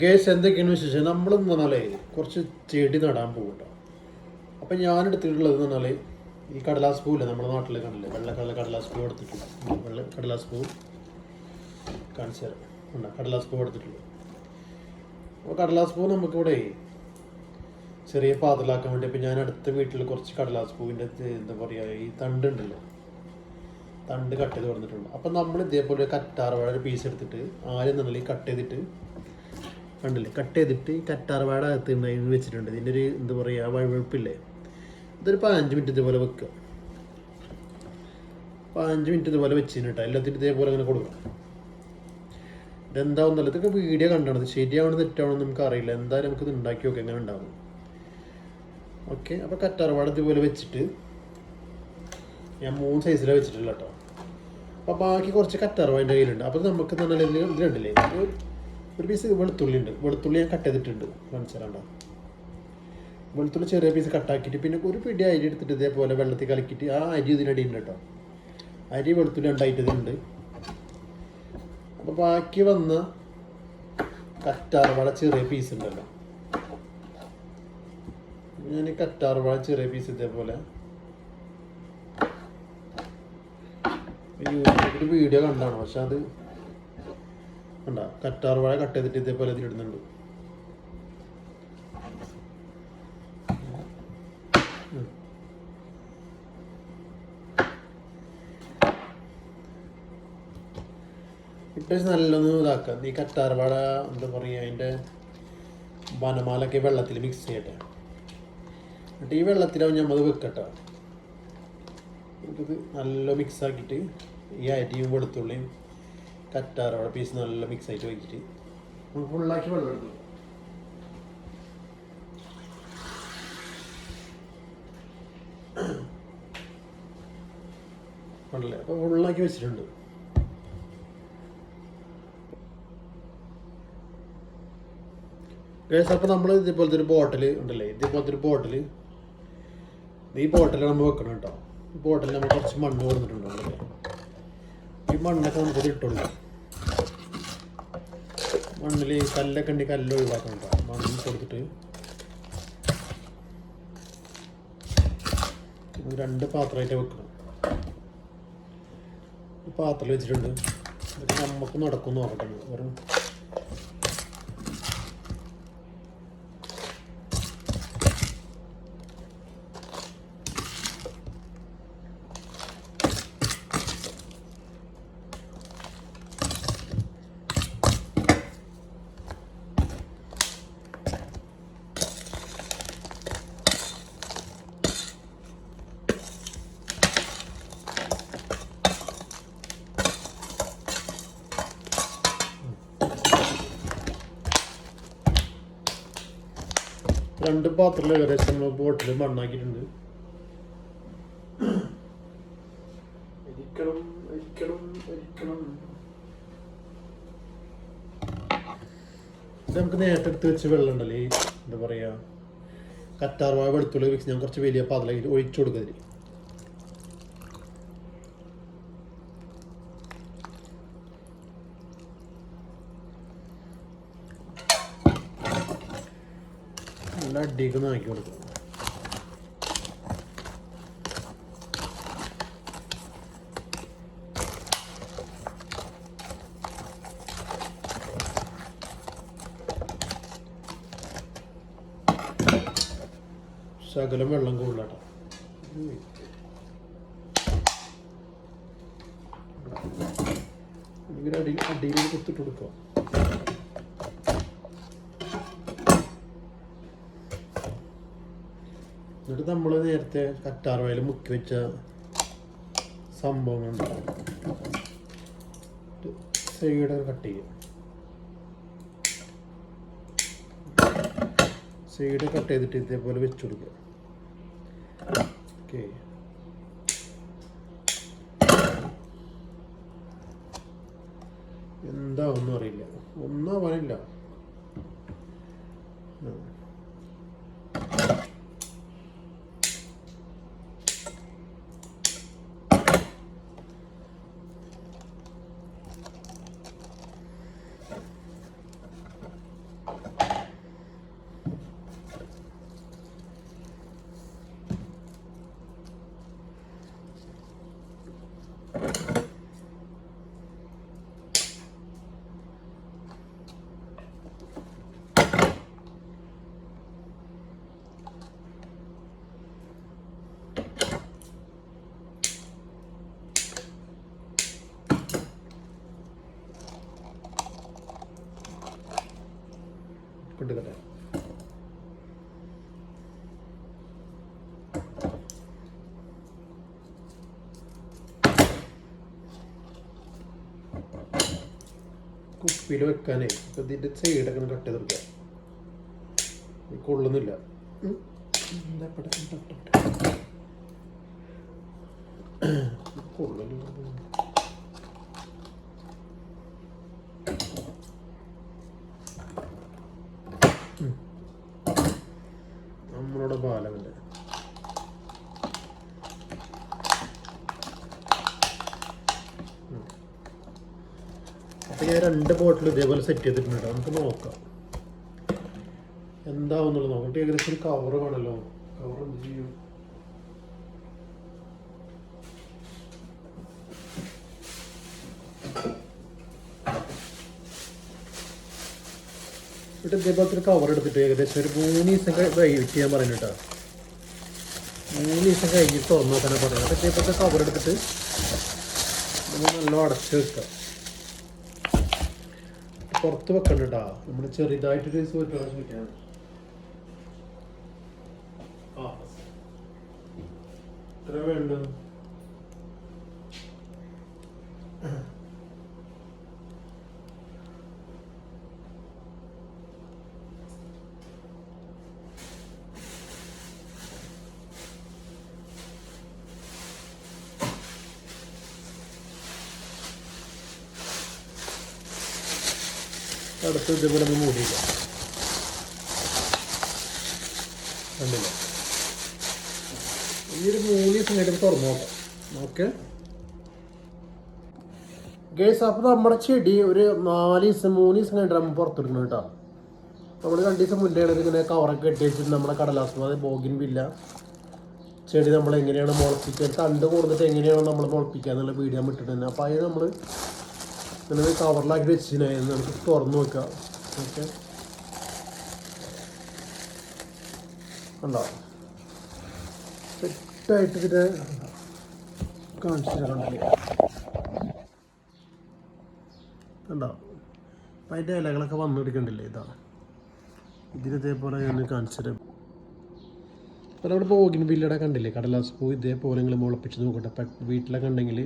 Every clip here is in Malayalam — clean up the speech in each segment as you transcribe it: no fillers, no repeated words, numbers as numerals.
ഗേസ് എന്തൊക്കെയാണെന്ന് വെച്ചാൽ നമ്മളെന്ന് പറഞ്ഞാലേ കുറച്ച് ചെടി നടാൻ പോകും കേട്ടോ. അപ്പം ഞാനെടുത്തിട്ടുള്ളത് എന്ന് പറഞ്ഞാൽ ഈ കടലാസ് പൂവില്ല, നമ്മുടെ നാട്ടിൽ കണ്ടില്ലേ, വെള്ള കടലാസ് പൂ എടുത്തിട്ടുണ്ട്. കടലാസ് പൂ കാണിച്ചു തരാം. ഉണ്ടോ കടലാസ് പൂ എടുത്തിട്ടുള്ളത്. അപ്പോൾ കടലാസ് പൂ നമുക്കിവിടെ ചെറിയ പാതലാക്കാൻ വേണ്ടി ഇപ്പം ഞാൻ അടുത്ത വീട്ടിൽ കുറച്ച് കടലാസ് പൂവിൻ്റെ എന്താ പറയുക ഈ തണ്ടുണ്ടല്ലോ, തണ്ട് കട്ട് ചെയ്ത് കൊടുത്തിട്ടുണ്ട്. അപ്പം നമ്മൾ ഇതേപോലെ കറ്റാർവാഴ ഒരു പീസ് എടുത്തിട്ട് ആദ്യം നല്ല കട്ട് ചെയ്തിട്ട് കണ്ടില്ലേ, കട്ട് ചെയ്തിട്ട് ഈ കറ്റാർവാഴ അകത്ത് ഉണ്ടായി വെച്ചിട്ടുണ്ട്. ഇതിൻ്റെ ഒരു എന്താ പറയുക വഴുവഴുപ്പില്ലേ, ഇതൊരു 15 മിനിറ്റ് ഇതേപോലെ വെക്കുക. 15 മിനിറ്റ് ഇതുപോലെ വെച്ചിട്ട് എല്ലാത്തിനും ഇതേപോലെ അങ്ങനെ കൊടുക്കണം. ഇതെന്താവുന്നല്ല, ഇതൊക്കെ വീഡിയോ കണ്ടാണ്, ശരിയാവണം തെറ്റാവണം നമുക്ക് അറിയില്ല. എന്തായാലും നമുക്കിത് ഉണ്ടാക്കി നോക്കാം എങ്ങനെ ഉണ്ടാവും. ഓക്കെ, അപ്പോൾ കറ്റാർവാഴ ഇതുപോലെ വെച്ചിട്ട് ഞാൻ 3 സൈസിലാണ് വെച്ചിട്ടില്ല കേട്ടോ. അപ്പോൾ ബാക്കി കുറച്ച് കറ്റാർവാഴ എൻ്റെ കയ്യിലുണ്ട്. അപ്പോൾ നമുക്ക് തന്നെ ഇതിലുണ്ടല്ലേ ഒരു പീസ് വെളുത്തുള്ളി ഉണ്ട്. വെളുത്തുള്ളി ഞാൻ കട്ട് ചെയ്തിട്ടുണ്ട്, കാണിച്ചാലണ്ട. വെളുത്തുള്ളി ചെറിയ പീസ് കട്ടാക്കിയിട്ട് പിന്നെ ഒരു പിടി അരി എടുത്തിട്ട് ഇതേപോലെ വെള്ളത്തിൽ കലക്കിയിട്ട് ആ അരി ഇതിനടിയുണ്ട് കേട്ടോ. അരി വെളുത്തുള്ളി ഉണ്ടായിട്ട് ഇതിലുണ്ട്. അപ്പോൾ ബാക്കി വന്ന കറ്റാർവാഴ ചെറിയ പീസ് ഉണ്ടല്ലോ, ഞാൻ കറ്റാർവാഴ ചെറിയ പീസ് ഇതേപോലെ യൂട്യൂബിൽ വീഡിയോ കണ്ടാണ്, പക്ഷെ അത് കണ്ട കറ്റാർവാഴ കട്ട് ചെയ്തിട്ട് ഇതേപോലെ ഇതിലിടുന്നുണ്ട്. ഇപ്പം നല്ലൊന്ന് ഇതാക്കാം. ഈ കറ്റാർവാഴ എന്താ പറയുക അതിൻ്റെ വനമാലൊക്കെ വെള്ളത്തിൽ മിക്സ് ചെയ്യട്ടെ. എന്നിട്ട് ഈ വെള്ളത്തിലാവും നമ്മൾ വെക്കട്ടെ. ഇത് നല്ല മിക്സ് ആക്കിയിട്ട് ഈ അരിയും വെളുത്തുള്ളിയും കറ്റാർവാഴ പീസ് നല്ല മിക്സ് ആയിട്ട് വെച്ചിട്ട് ഫുള്ളാക്കി വെള്ളം എടുത്തു. വെള്ളമല്ലേ, അപ്പോൾ ഫുള്ളാക്കി വെച്ചിട്ടുണ്ട്. അപ്പോൾ നമ്മൾ ഇതേപോലത്തെ ഒരു ബോട്ടിൽ ഉണ്ടല്ലേ, ഇതേപോലത്തെ ഒരു ബോട്ടിൽ, ഈ ബോട്ടിൽ നമ്മൾ വെക്കണം കേട്ടോ. ഈ ബോട്ടിൽ നമ്മൾ കുറച്ച് മണ്ണ് കൊടുത്തിട്ടുണ്ടല്ലേ, ഈ മണ്ണൊക്കെ നമുക്കത് ഇട്ട് കൊടുക്കാം. മണ്ണിൽ കല്ലൊക്കെ ഉണ്ടെങ്കിൽ കല്ല് ഒഴിവാക്കണം കേട്ടോ. മണ്ണിൽ കൊടുത്തിട്ട് 2 പാത്രമായിട്ട് വെക്കണം. പാത്രം വെച്ചിട്ടുണ്ട്. നമുക്ക് നടക്കും നോക്കട്ടെ. വെറും രണ്ട് പാത്രത്തിൽ ഏകദേശം നമ്മൾ ബോട്ടിൽ മണ്ണാക്കിയിട്ടുണ്ട്. ഇത് നമുക്ക് നേരത്തെ എടുത്ത് വെച്ച് വെള്ളം ഉണ്ടല്ലേ, എന്താ പറയുക കറ്റാർവാഴ വെളുത്തുള്ളി വെച്ച് ഞാൻ കുറച്ച് വലിയ പാത്രത്തിൽ ഒഴിച്ചു കൊടുക്കതിൽ. നല്ല അടിക്കൊന്ന് ആക്കി കൊടുക്കും. ശകലം വെള്ളം കൂടുതലാട്ടോ. അടിയിൽ കുത്തിട്ട് കൊടുക്കുക. എന്നിട്ട് നമ്മൾ നേരത്തെ കറ്റാർവാഴയിൽ മുക്കി വെച്ച സംഭവങ്ങളുണ്ടാവും, സൈഡ് കട്ട് ചെയ്യും. സൈഡ് കട്ട് ചെയ്തിട്ട് ഇതേപോലെ വെച്ച് കൊടുക്കുക. ഓക്കെ, എന്താ ഒന്നും അറിയില്ല, ഒന്നും ആവാനില്ല. കൊണ്ടുക്കട്ടെ. കുപ്പിയിൽ വെക്കാനേ ഇപ്പം ഇതിൻ്റെ സൈഡൊക്കെ ഒന്ന് കട്ട് ചെയ്ത് കൊടുക്കാം. കൊള്ളുന്നില്ല. കൊള്ളുന്നില്ല. നമ്മളോട് ബാലമല്ല. അപ്പം ഞാൻ 2 ബോട്ടിൽ ഇതേപോലെ സെറ്റ് ചെയ്തിട്ടുണ്ട്. നമുക്ക് നോക്കാം എന്താവുന്നുള്ളത്. നോക്കട്ടെ. ഏകദേശം കവർ വേണമല്ലോ. കവർ എന്ത് ചെയ്യും? എന്നിട്ട് ഇതേപോലത്തെ ഒരു കവർ എടുത്തിട്ട് ഏകദേശം ഒരു 3 ദിവസം വെയിറ്റ് ചെയ്യാൻ പറയുന്നുണ്ട് കേട്ടോ. 3 ദിവസം കഴിഞ്ഞിട്ട് തുറന്നു നോക്കാനാണ് പറയുന്നത്. അപ്പോൾ ഇതേപോലത്തെ കവർ എടുത്തിട്ട് നമ്മൾ നല്ല അടച്ച് വെക്കുക. പുറത്ത് വെക്കണ്ട കേട്ടോ. നമ്മൾ ചെറുതായിട്ടൊരു ചോദിക്കാൻ എത്ര വേണ്ട? അടുത്ത് ഇതേപോലെ ഒന്ന് മൂടിയില്ല. കണ്ടില്ല? ഈ ഒരു 3 ദിവസം കഴിഞ്ഞിട്ട് തുറന്നു നോക്കാം. Okay guys. അപ്പോൾ നമ്മുടെ ചെടി ഒരു 4 ദിവസം 3 ദിവസം കഴിഞ്ഞിട്ട് നമ്മൾ പുറത്തെടുക്കണം കേട്ടോ. നമ്മൾ 2 ദിവസം മുന്നേ ഇങ്ങനെ കവറൊക്കെ കെട്ടി വെച്ചിട്ട് നമ്മുടെ കടലാസ് അത് ബോഗിൻവില്ല ചെടി നമ്മൾ എങ്ങനെയാണ് മുളപ്പിക്കുക, തണ്ട് കൊടുത്തിട്ട് എങ്ങനെയാണ് നമ്മൾ മുളപ്പിക്കുക എന്നുള്ള വീഡിയോ നമ്മൾ ഇട്ടിട്ടുണ്ട്. അപ്പോൾ അതിന് നമ്മൾ ഇങ്ങനെ കവറിലാക്കി വെച്ചിട്ടുണ്ടായിരുന്നു. നമുക്ക് തുറന്നു വെക്കാം. ഓക്കെ ഉണ്ടോ? സെറ്റായിട്ട് ഇതിനെ കാണിച്ചിട്ടുണ്ടല്ലേ. ഉണ്ടോ? അപ്പം അതിൻ്റെ ഇലകളൊക്കെ വന്നെടുക്കണ്ടില്ലേ. ഇതാണ് ഇതിനിതേപോലെ ഞാൻ കാണിച്ചത്. അപ്പോൾ നമ്മുടെ ബോഗിൻവില്ലയുടെ കണ്ടില്ലേ കടലാസ് പൂ ഇതേപോലെ നിങ്ങൾ മുളപ്പിച്ച് നോക്കട്ടെ. വീട്ടിലൊക്കെ ഉണ്ടെങ്കിൽ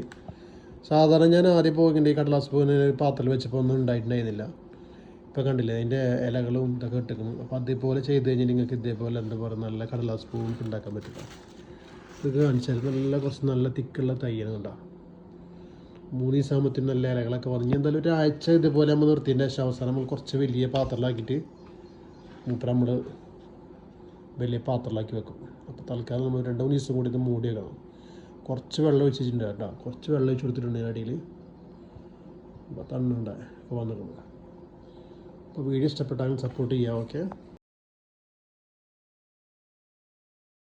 സാധാരണ ഞാൻ ആദ്യം ബോഗിൻ്റെ ഈ കടലാസ് പൂവിന് പാത്രത്തിൽ വെച്ചപ്പോൾ ഒന്നും ഉണ്ടായിട്ടുണ്ടായിരുന്നില്ല. ഇപ്പോൾ കണ്ടില്ലേ അതിൻ്റെ ഇലകളും ഇതൊക്കെ ഇട്ടിരിക്കുന്നു. അപ്പോൾ അതേപോലെ ചെയ്ത് കഴിഞ്ഞാൽ നിങ്ങൾക്ക് ഇതേപോലെ എന്താ പറയുക നല്ല കടലാസ് പൂവ് ഉണ്ടാക്കാൻ പറ്റില്ല. ഇത് കാണിച്ചാൽ കുറച്ച് നല്ല തിക്കുള്ള തയ്യൽ കണ്ടോ. 3 ദിവസമാകുമ്പോഴത്തേനും നല്ല ഇലകളൊക്കെ വന്നു. എന്തായാലും ഒരാഴ്ച ഇതുപോലെ നമ്മൾ നിർത്തിയതിൻ്റെ ശേഷം അവസാനം നമ്മൾ കുറച്ച് വലിയ പാത്രത്തിലാക്കിയിട്ട് മൂപ്പർ നമ്മൾ വലിയ പാത്രത്തിലാക്കി വെക്കും. അപ്പോൾ തൽക്കാലം നമ്മൾ 2-3 ദിവസം കൂടി ഇത് മൂടി വെക്കണം. കുറച്ച് വെള്ളം ഒഴിച്ചിട്ടുണ്ട് കേട്ടോ. കുറച്ച് വെള്ളം ഒഴിച്ച് കൊടുത്തിട്ടുണ്ട് അടിയിൽ. അപ്പോൾ തണ്ണുണ്ടായി ഇപ്പോൾ വന്നിട്ടുണ്ട്. അപ്പോൾ വീഡിയോ ഇഷ്ടപ്പെട്ടാലും സപ്പോർട്ട് ചെയ്യാം. ഓക്കെ.